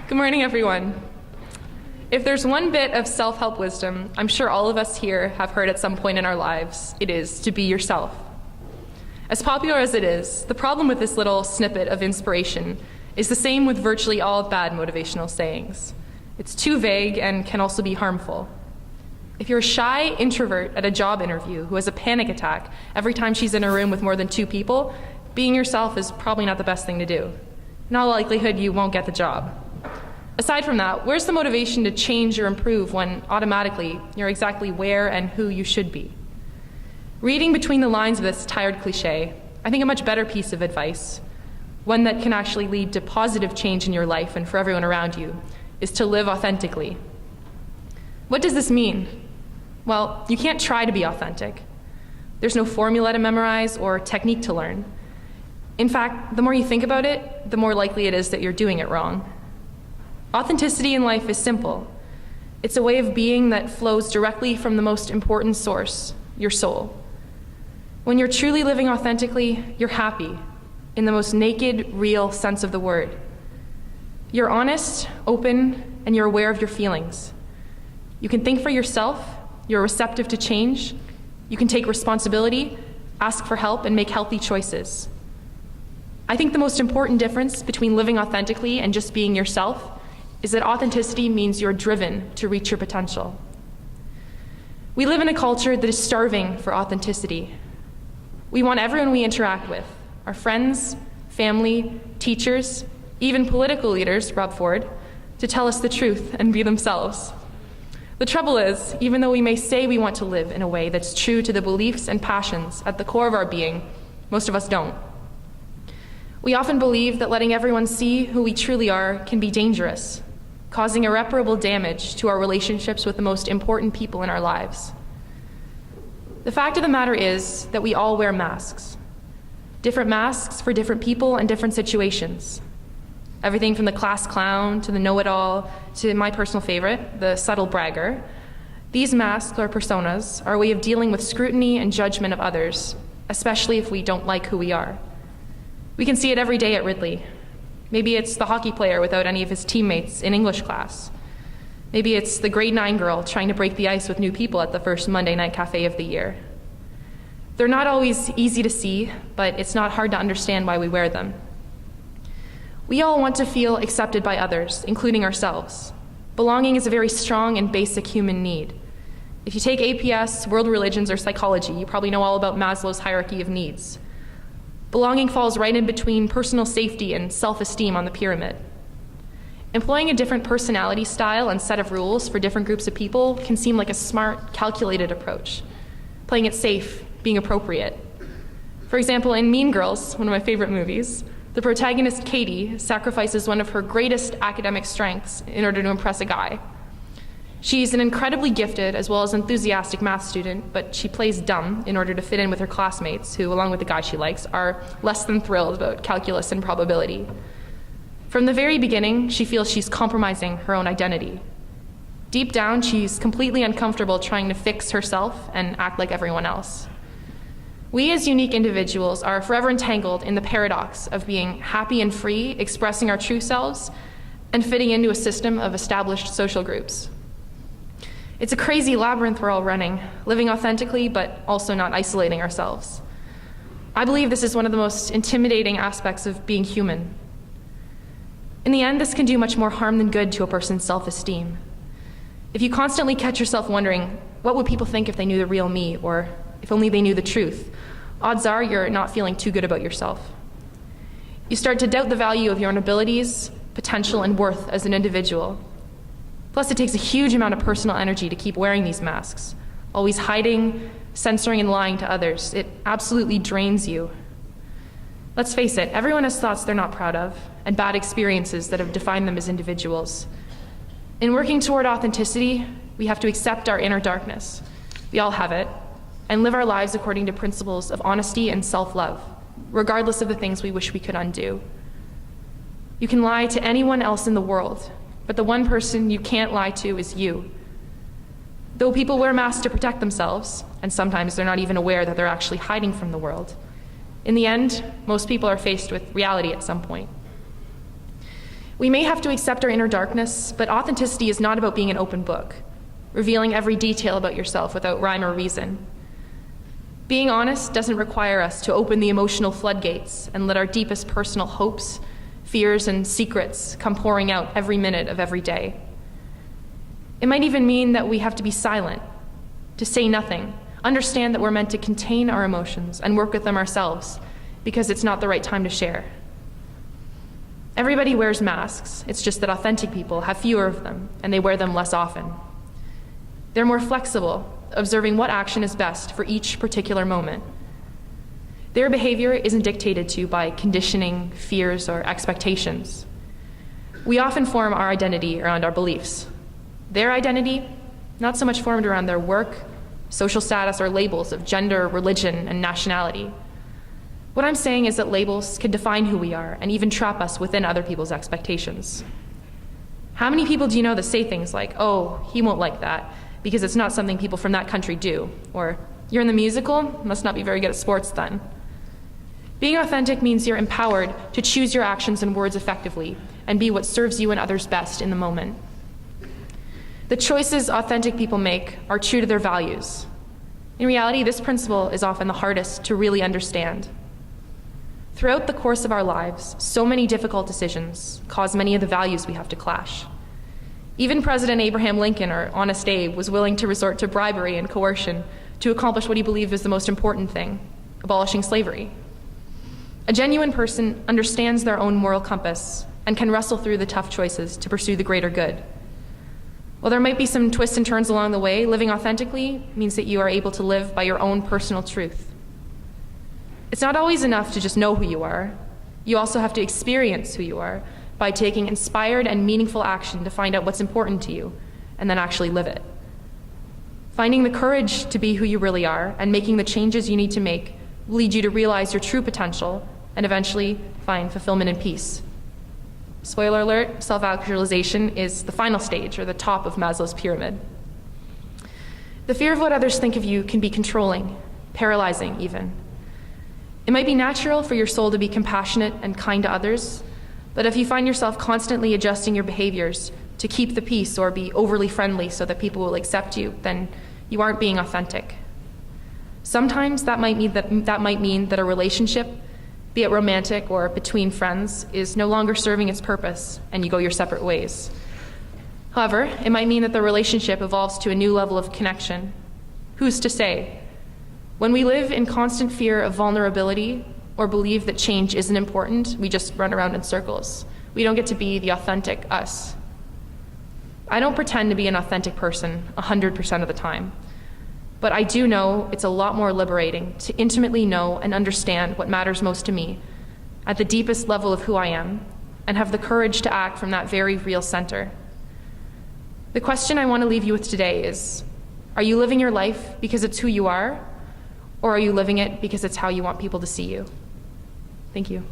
Good morning, everyone. If there's one bit of self-help wisdom I'm sure all of us here have heard at some point in our lives, it is to be yourself. As popular as it is, the problem with this little snippet of inspiration is the same with virtually all bad motivational sayings. It's too vague and can also be harmful. If you're a shy introvert at a job interview who has a panic attack every time she's in a room with more than 2 people, being yourself is probably not the best thing to do. In all likelihood, you won't get the job. Aside from that, where's the motivation to change or improve when automatically you're exactly where and who you should be? Reading between the lines of this tired cliche, I think a much better piece of advice, one that can actually lead to positive change in your life and for everyone around you, is to live authentically. What does this mean? Well, you can't try to be authentic. There's no formula to memorize or technique to learn. In fact, the more you think about it, the more likely it is that you're doing it wrong. Authenticity in life is simple. It's a way of being that flows directly from the most important source, your soul. When you're truly living authentically, you're happy, in the most naked, real sense of the word. You're honest, open, and you're aware of your feelings. You can think for yourself, you're receptive to change, you can take responsibility, ask for help, and make healthy choices. I think the most important difference between living authentically and just being yourself is that authenticity means you're driven to reach your potential. We live in a culture that is starving for authenticity. We want everyone we interact with, our friends, family, teachers, even political leaders, Rob Ford, to tell us the truth and be themselves. The trouble is, even though we may say we want to live in a way that's true to the beliefs and passions at the core of our being, most of us don't. We often believe that letting everyone see who we truly are can be dangerous, causing irreparable damage to our relationships with the most important people in our lives. The fact of the matter is that we all wear masks. Different masks for different people and different situations. Everything from the class clown to the know-it-all to my personal favorite, the subtle bragger. These masks or personas are a way of dealing with scrutiny and judgment of others, especially if we don't like who we are. We can see it every day at Ridley. Maybe it's the hockey player without any of his teammates in English class. Maybe it's the grade 9 girl trying to break the ice with new people at the first Monday night cafe of the year. They're not always easy to see, but it's not hard to understand why we wear them. We all want to feel accepted by others, including ourselves. Belonging is a very strong and basic human need. If you take APS, world religions, or psychology, you probably know all about Maslow's hierarchy of needs. Belonging falls right in between personal safety and self-esteem on the pyramid. Employing a different personality style and set of rules for different groups of people can seem like a smart, calculated approach. Playing it safe, being appropriate. For example, in Mean Girls, one of my favorite movies, the protagonist, Katie, sacrifices one of her greatest academic strengths in order to impress a guy. She's an incredibly gifted as well as enthusiastic math student, but she plays dumb in order to fit in with her classmates who, along with the guy she likes, are less than thrilled about calculus and probability. From the very beginning, she feels she's compromising her own identity. Deep down, she's completely uncomfortable trying to fix herself and act like everyone else. We as unique individuals are forever entangled in the paradox of being happy and free, expressing our true selves, and fitting into a system of established social groups. It's a crazy labyrinth we're all running, living authentically, but also not isolating ourselves. I believe this is one of the most intimidating aspects of being human. In the end, this can do much more harm than good to a person's self-esteem. If you constantly catch yourself wondering, what would people think if they knew the real me, or if only they knew the truth, odds are you're not feeling too good about yourself. You start to doubt the value of your own abilities, potential, and worth as an individual. Plus, it takes a huge amount of personal energy to keep wearing these masks, always hiding, censoring, and lying to others. It absolutely drains you. Let's face it, everyone has thoughts they're not proud of, and bad experiences that have defined them as individuals. In working toward authenticity, we have to accept our inner darkness. We all have it, and live our lives according to principles of honesty and self-love, regardless of the things we wish we could undo. You can lie to anyone else in the world, but the one person you can't lie to is you. Though people wear masks to protect themselves, and sometimes they're not even aware that they're actually hiding from the world, in the end, most people are faced with reality at some point. We may have to accept our inner darkness, but authenticity is not about being an open book, revealing every detail about yourself without rhyme or reason. Being honest doesn't require us to open the emotional floodgates and let our deepest personal hopes, fears, and secrets come pouring out every minute of every day. It might even mean that we have to be silent, to say nothing, understand that we're meant to contain our emotions and work with them ourselves because it's not the right time to share. Everybody wears masks, it's just that authentic people have fewer of them and they wear them less often. They're more flexible, observing what action is best for each particular moment. Their behavior isn't dictated to by conditioning, fears, or expectations. We often form our identity around our beliefs. Their identity, not so much formed around their work, social status, or labels of gender, religion, and nationality. What I'm saying is that labels can define who we are and even trap us within other people's expectations. How many people do you know that say things like, "Oh, he won't like that, because it's not something people from that country do," or "You're in the musical, must not be very good at sports then." Being authentic means you're empowered to choose your actions and words effectively and be what serves you and others best in the moment. The choices authentic people make are true to their values. In reality, this principle is often the hardest to really understand. Throughout the course of our lives, so many difficult decisions cause many of the values we have to clash. Even President Abraham Lincoln, or Honest Abe, was willing to resort to bribery and coercion to accomplish what he believed was the most important thing, abolishing slavery. A genuine person understands their own moral compass and can wrestle through the tough choices to pursue the greater good. While there might be some twists and turns along the way, living authentically means that you are able to live by your own personal truth. It's not always enough to just know who you are. You also have to experience who you are by taking inspired and meaningful action to find out what's important to you and then actually live it. Finding the courage to be who you really are and making the changes you need to make will lead you to realize your true potential and eventually find fulfillment and peace. Spoiler alert, self-actualization is the final stage, or the top of Maslow's pyramid. The fear of what others think of you can be controlling, paralyzing even. It might be natural for your soul to be compassionate and kind to others, but if you find yourself constantly adjusting your behaviors to keep the peace or be overly friendly so that people will accept you, then you aren't being authentic. Sometimes that might mean that a relationship, be it romantic or between friends, is no longer serving its purpose and you go your separate ways. However, it might mean that the relationship evolves to a new level of connection. Who's to say? When we live in constant fear of vulnerability or believe that change isn't important, we just run around in circles. We don't get to be the authentic us. I don't pretend to be an authentic person 100% of the time, but I do know it's a lot more liberating to intimately know and understand what matters most to me at the deepest level of who I am and have the courage to act from that very real center. The question I want to leave you with today is, are you living your life because it's who you are, or are you living it because it's how you want people to see you? Thank you.